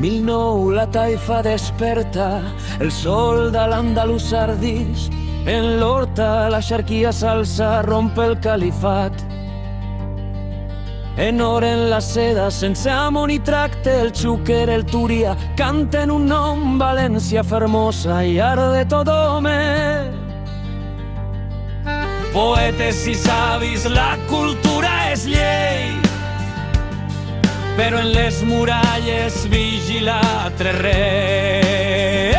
2009 la taifa desperta, el sol de l'Andalús ardix. En l'horta la xarquia s'alça, rompe el califat. En oren la seda, sense amo ni tracte, el xúquer, el túria, canten un nom, València fermosa i arde tot home. Poetes i savis, la cultura és llei, però en les muralles vigila tres reis.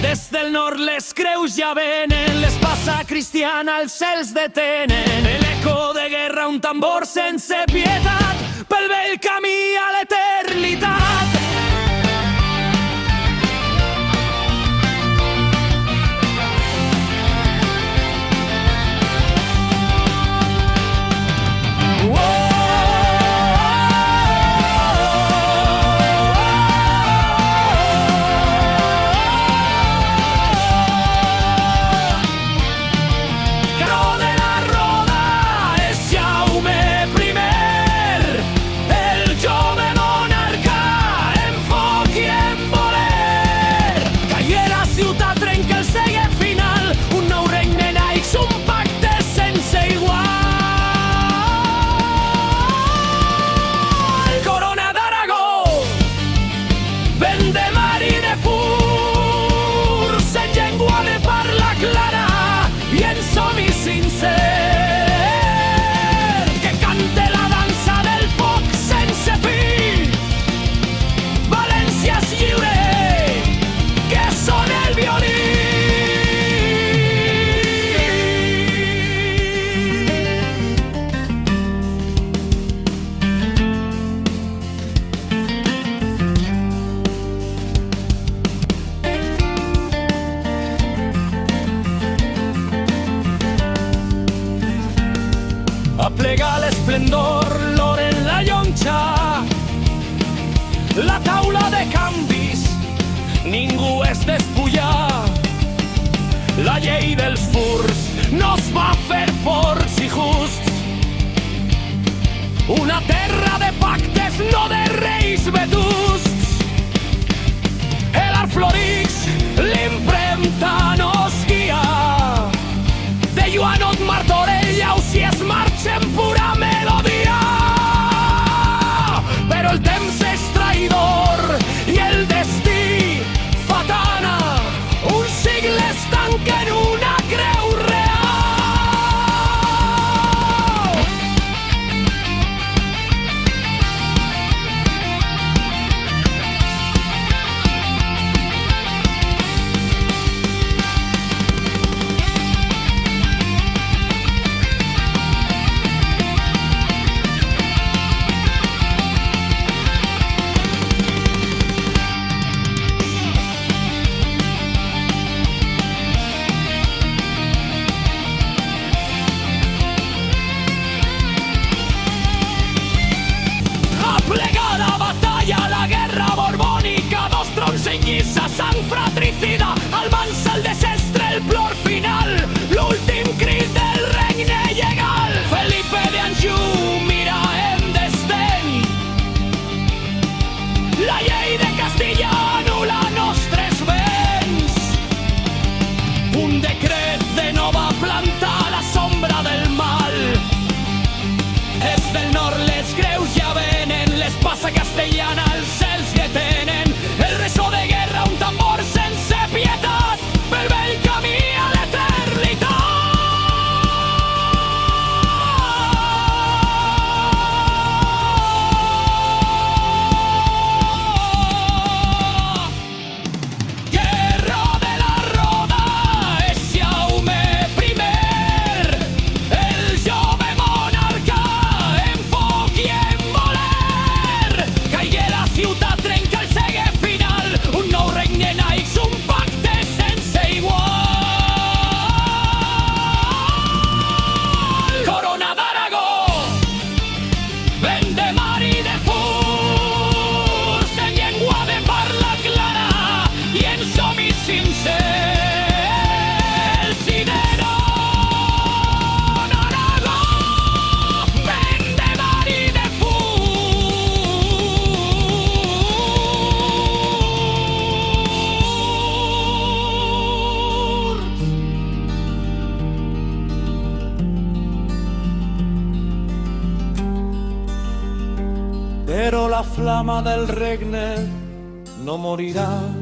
Des del nord les creus ja venen, l'espasa cristiana els cels detenen. L'eco de guerra, un tambor sense pietat, pel vell camí a l'eternitat. Aplega l'esplendor, l'or en la llonxa, la taula de canvis, ningú es despulla. La llei dels furs no es va fer forts i justs. Una terra de pactes, no de reis vetusts. L'art florix, l'impremta nos guia. De Joanot Martorell, si es marxa en pura melodia. Però el temps és traïdor i el destí fatana. Un sigle es tanca en una creu real. S'enllissa sang fratricida, el mansa, el desestre, el plor final, l'últim crit del regne llegal. Felipe d'Anjou mira en desdeny, la llei de Castilla anul·la nostres béns. Un decret de nova planta a la sombra del mal. És del nord, les creus ja venen, l'espasa castellana els cels detenen. El reso de guerra, un tambor sense pietat, pel vell camí a l'eternitat. Guerra de la Roda, és Jaume I, el jove monarca, en foc i en voler. Caigué la ciutat, trenca el ceguer final, un nou regne naix, un pacte sense igual. Corona d'Aragó, ven de mar i de furs, en llengua de parla clara i en som-hi sincers. Cideró, Aragó, ven de mar i de furs, la flama del regne no morirà.